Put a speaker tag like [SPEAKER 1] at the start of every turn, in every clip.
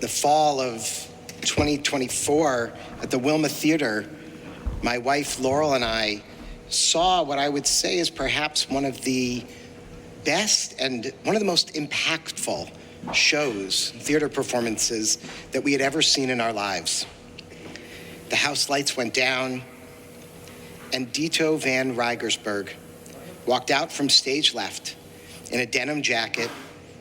[SPEAKER 1] the fall of 2024 at the Wilma Theater, my wife Laurel and I saw what I would say is perhaps one of the best and one of the most impactful shows, theater performances that we had ever seen in our lives. The house lights went down, and Dito van Reigersberg walked out from stage left in a denim jacket,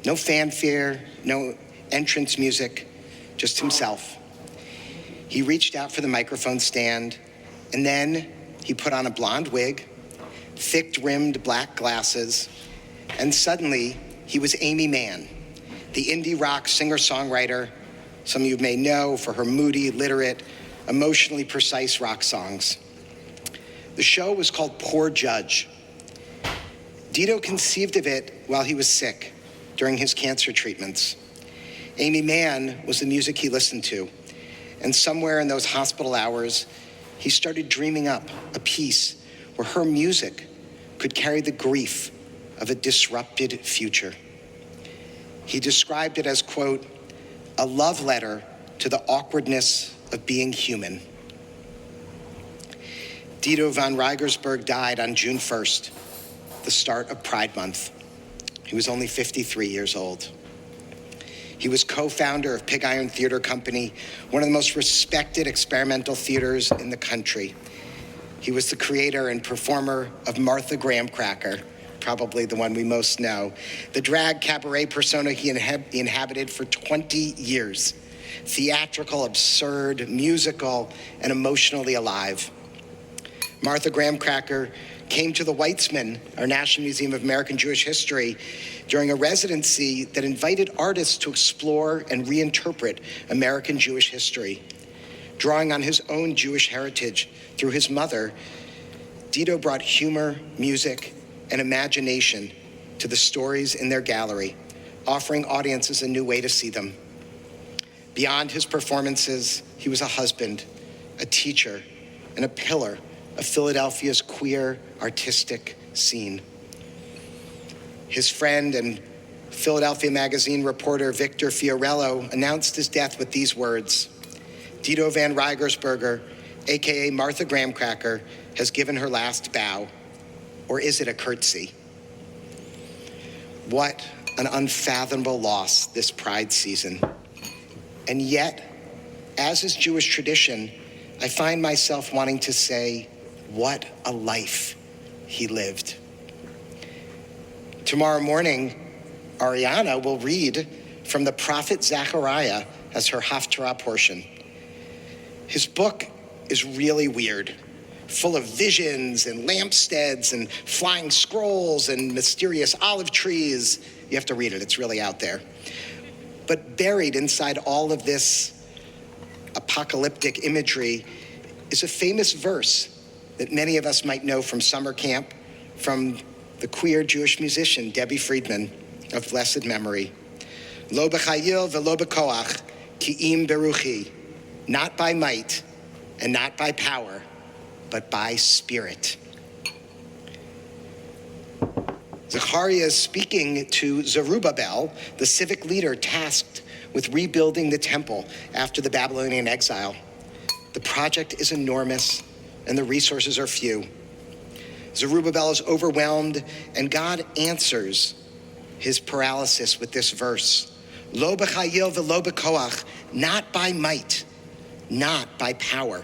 [SPEAKER 1] no fanfare, no entrance music, just himself. He reached out for the microphone stand, and then he put on a blonde wig, thick-rimmed black glasses, and suddenly he was Aimee Mann, the indie rock singer-songwriter some of you may know for her moody, literate, emotionally precise rock songs. The show was called Poor Judge. Dito conceived of it while he was sick during his cancer treatments. Aimee Mann was the music he listened to, and somewhere in those hospital hours, he started dreaming up a piece where her music could carry the grief of a disrupted future. He described it as, quote, a love letter to the awkwardness of being human. Dito van Reigersberg died on June 1st, the start of Pride Month. He was only 53 years old. He was co-founder of Pig Iron Theater Company, one of the most respected experimental theaters in the country. He was the creator and performer of Martha Graham Cracker, probably the one we most know, the drag cabaret persona he inhabited for 20 years. Theatrical, absurd, musical, and emotionally alive. Martha Graham Cracker came to the Weitzman, our National Museum of American Jewish History, during a residency that invited artists to explore and reinterpret American Jewish history. Drawing on his own Jewish heritage through his mother, Dito brought humor, music, and imagination to the stories in their gallery, offering audiences a new way to see them. Beyond his performances, he was a husband, a teacher, and a pillar of Philadelphia's queer artistic scene. His friend and Philadelphia Magazine reporter Victor Fiorello announced his death with these words: Dito van Reigersberg, aka Martha Graham Cracker, has given her last bow. Or is it a curtsy? What an unfathomable loss this Pride season. And yet, as is Jewish tradition, I find myself wanting to say, what a life he lived. Tomorrow morning, Ariana will read from the prophet Zechariah as her Haftarah portion. His book is really weird, full of visions and lampsteads and flying scrolls and mysterious olive trees. You have to read it, it's really out there. But buried inside all of this apocalyptic imagery is a famous verse that many of us might know from summer camp, from the queer Jewish musician Debbie Freedman of blessed memory. Lo b'chayil v'lo b'koach, ki im beruchi, not by might and not by power, but by spirit. Zechariah is speaking to Zerubbabel, the civic leader tasked with rebuilding the temple after the Babylonian exile. The project is enormous and the resources are few. Zerubbabel is overwhelmed, and God answers his paralysis with this verse: Lo b'chayil v'lo b'koach, not by might, not by power.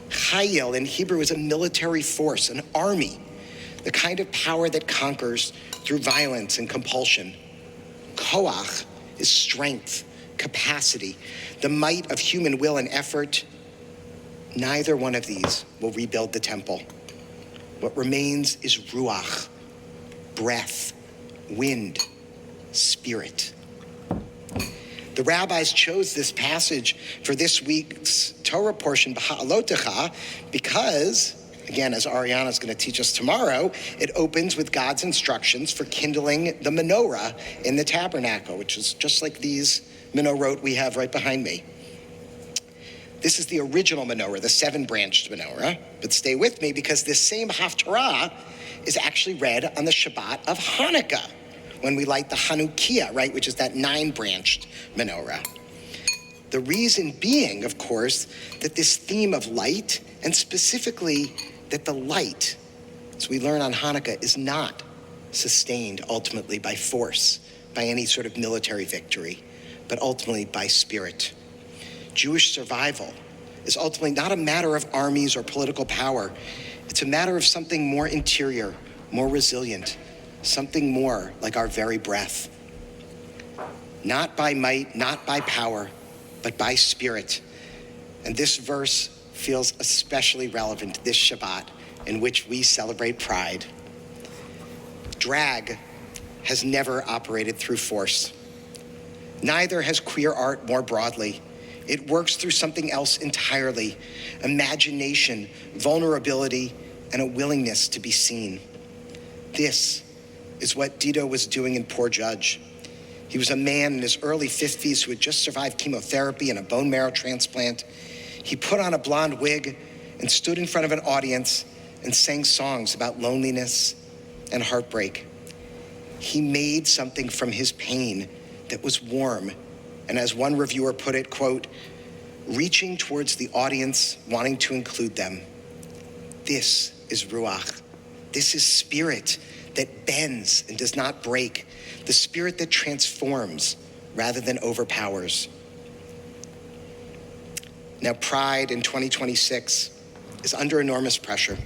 [SPEAKER 1] Chayil in Hebrew is a military force, an army, the kind of power that conquers through violence and compulsion. Koach is strength, capacity, the might of human will and effort. Neither one of these will rebuild the temple. What remains is ruach, breath, wind, spirit. The rabbis chose this passage for this week's Torah portion, B'ha'alotecha, because, again, as Ariana's going to teach us tomorrow, it opens with God's instructions for kindling the menorah in the tabernacle, which is just like these menorot we have right behind me. This is the original menorah, the 7-branched menorah, but stay with me because this same Haftarah is actually read on the Shabbat of Hanukkah, when we light the Hanukkah, right, which is that 9-branched menorah. The reason being, of course, that this theme of light, and specifically that the light, as we learn on Hanukkah, is not sustained ultimately by force, by any sort of military victory, but ultimately by spirit. Jewish survival is ultimately not a matter of armies or political power. It's a matter of something more interior, more resilient, something more like our very breath. Not by might, not by power, but by spirit. And this verse feels especially relevant this Shabbat, in which we celebrate Pride. Drag has never operated through force. Neither has queer art more broadly. It works through something else entirely: imagination, vulnerability, and a willingness to be seen. This is what Dito was doing in Poor Judge. He was a man in his early 50s who had just survived chemotherapy and a bone marrow transplant. He put on a blonde wig and stood in front of an audience and sang songs about loneliness and heartbreak. He made something from his pain that was warm, and as one reviewer put it, quote, reaching towards the audience, wanting to include them. This is Ruach. This is spirit that bends and does not break, the spirit that transforms rather than overpowers. Now, Pride in 2026 is under enormous pressure.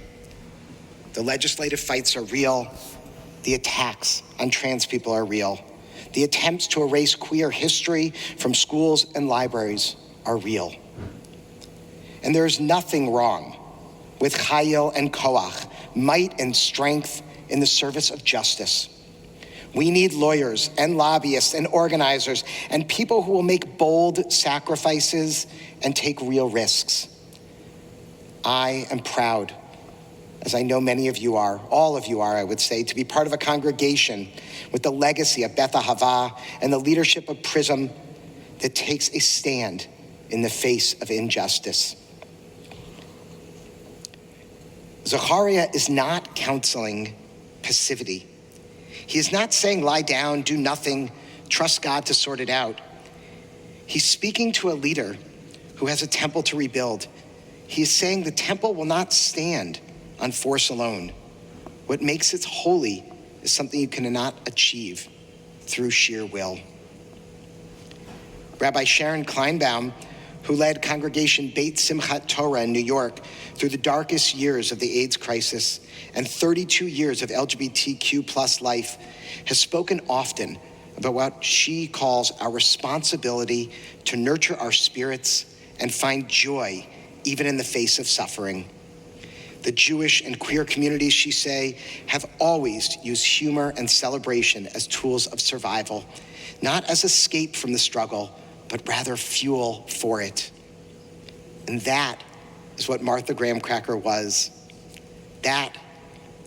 [SPEAKER 1] The legislative fights are real. The attacks on trans people are real. The attempts to erase queer history from schools and libraries are real. And there is nothing wrong with chayil and koach, might and strength in the service of justice. We need lawyers and lobbyists and organizers and people who will make bold sacrifices and take real risks. I am proud, as I know many of you are, all of you are, I would say, to be part of a congregation with the legacy of Beth Ahava and the leadership of Prism that takes a stand in the face of injustice. Zechariah is not counseling passivity. He is not saying lie down, do nothing, trust God to sort it out. He's speaking to a leader who has a temple to rebuild. He is saying the temple will not stand on force alone. What makes it holy is something you cannot achieve through sheer will. Rabbi Sharon Kleinbaum, who led Congregation Beit Simchat Torah in New York through the darkest years of the AIDS crisis and 32 years of LGBTQ plus life, has spoken often about what she calls our responsibility to nurture our spirits and find joy even in the face of suffering. The Jewish and queer communities, she say, have always used humor and celebration as tools of survival, not as escape from the struggle, but rather fuel for it. And that is what Martha Graham Cracker was. That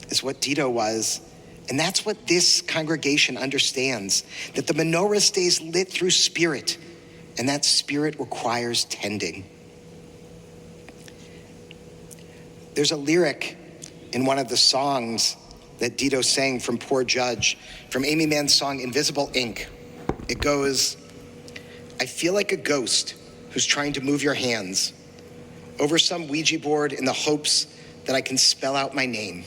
[SPEAKER 1] is what Dito was. And that's what this congregation understands, that the menorah stays lit through spirit, and that spirit requires tending. There's a lyric in one of the songs that Dito sang from Poor Judge, from Aimee Mann's song Invisible Ink. It goes, I feel like a ghost who's trying to move your hands over some Ouija board in the hopes that I can spell out my name.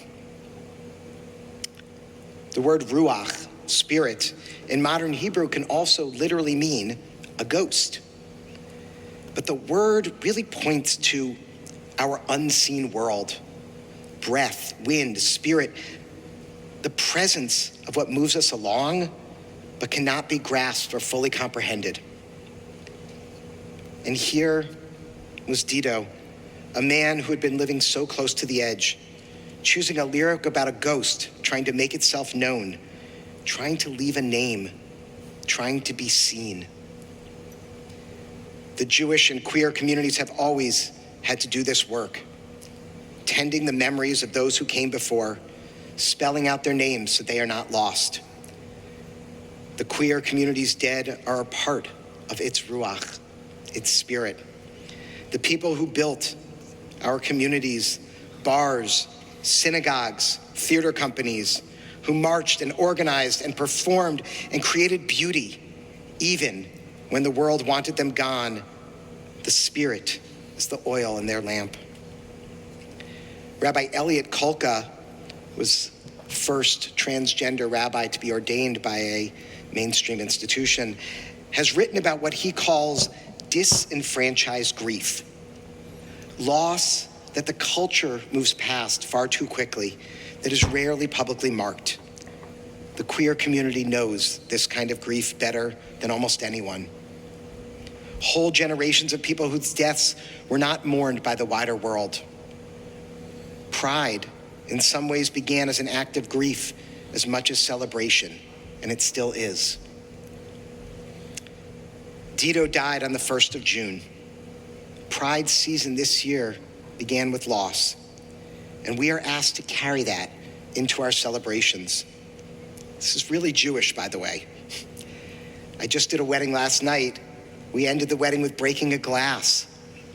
[SPEAKER 1] The word ruach, spirit, in modern Hebrew can also literally mean a ghost. But the word really points to our unseen world, breath, wind, spirit, the presence of what moves us along, but cannot be grasped or fully comprehended. And here was Dito, a man who had been living so close to the edge, choosing a lyric about a ghost trying to make itself known, trying to leave a name, trying to be seen. The Jewish and queer communities have always had to do this work, tending the memories of those who came before, spelling out their names so they are not lost. The queer community's dead are a part of its ruach, its spirit. The people who built our communities, bars, synagogues, theater companies, who marched and organized and performed and created beauty, even when the world wanted them gone The Spirit is the oil in their lamp. Rabbi Elliot Kolka was the first transgender rabbi to be ordained by a mainstream institution, has written about what he calls disenfranchised grief. Loss that the culture moves past far too quickly, that is rarely publicly marked. The queer community knows this kind of grief better than almost anyone. Whole generations of people whose deaths were not mourned by the wider world. Pride, in some ways, began as an act of grief as much as celebration, and it still is. Dito died on the 1st of June. Pride season this year began with loss, and we are asked to carry that into our celebrations. This is really Jewish, by the way. I just did a wedding last night. We ended the wedding with breaking a glass,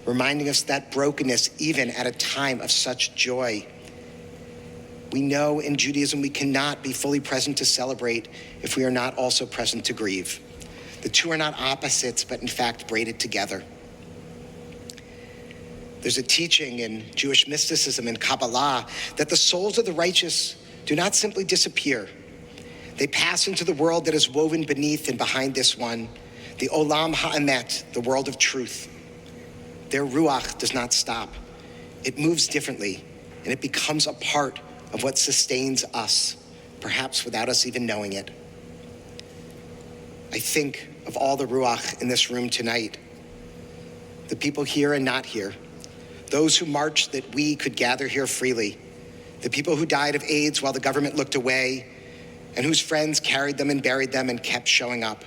[SPEAKER 1] reminding us that brokenness even at a time of such joy. We know in Judaism we cannot be fully present to celebrate if we are not also present to grieve. The two are not opposites, but in fact braided together. There's a teaching in Jewish mysticism and Kabbalah that the souls of the righteous do not simply disappear. They pass into the world that is woven beneath and behind this one, the Olam Ha'emet, the world of truth. Their ruach does not stop. It moves differently, and it becomes a part of what sustains us, perhaps without us even knowing it. I think of all the ruach in this room tonight, the people here and not here, those who marched that we could gather here freely, the people who died of AIDS while the government looked away, and whose friends carried them and buried them and kept showing up.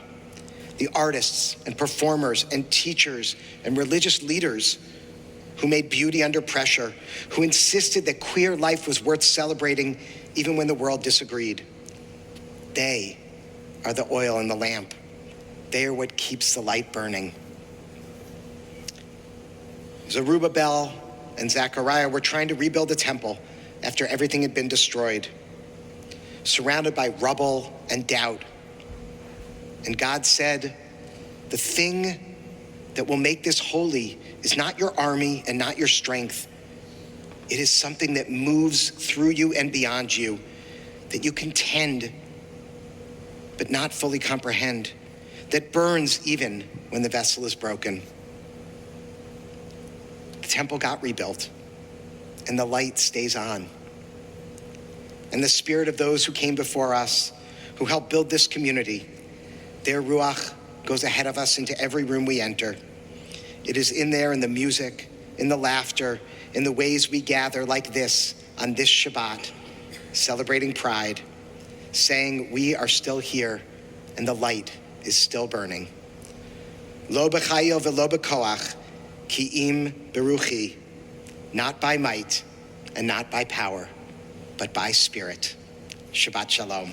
[SPEAKER 1] The artists and performers and teachers and religious leaders who made beauty under pressure, who insisted that queer life was worth celebrating even when the world disagreed. They are the oil in the lamp. They are what keeps the light burning. Zerubbabel and Zechariah were trying to rebuild the temple after everything had been destroyed, surrounded by rubble and doubt. And God said, the thing that will make this holy is not your army and not your strength. It is something that moves through you and beyond you, that you can tend, but not fully comprehend, that burns even when the vessel is broken. The temple got rebuilt, and the light stays on. And the spirit of those who came before us, who helped build this community, their ruach goes ahead of us into every room we enter. It is in there in the music, in the laughter, in the ways we gather like this on this Shabbat, celebrating pride, saying we are still here and the light is still burning. Lo b'chayil v'lo b'koach, ki im beruchi, not by might and not by power, but by spirit. Shabbat Shalom.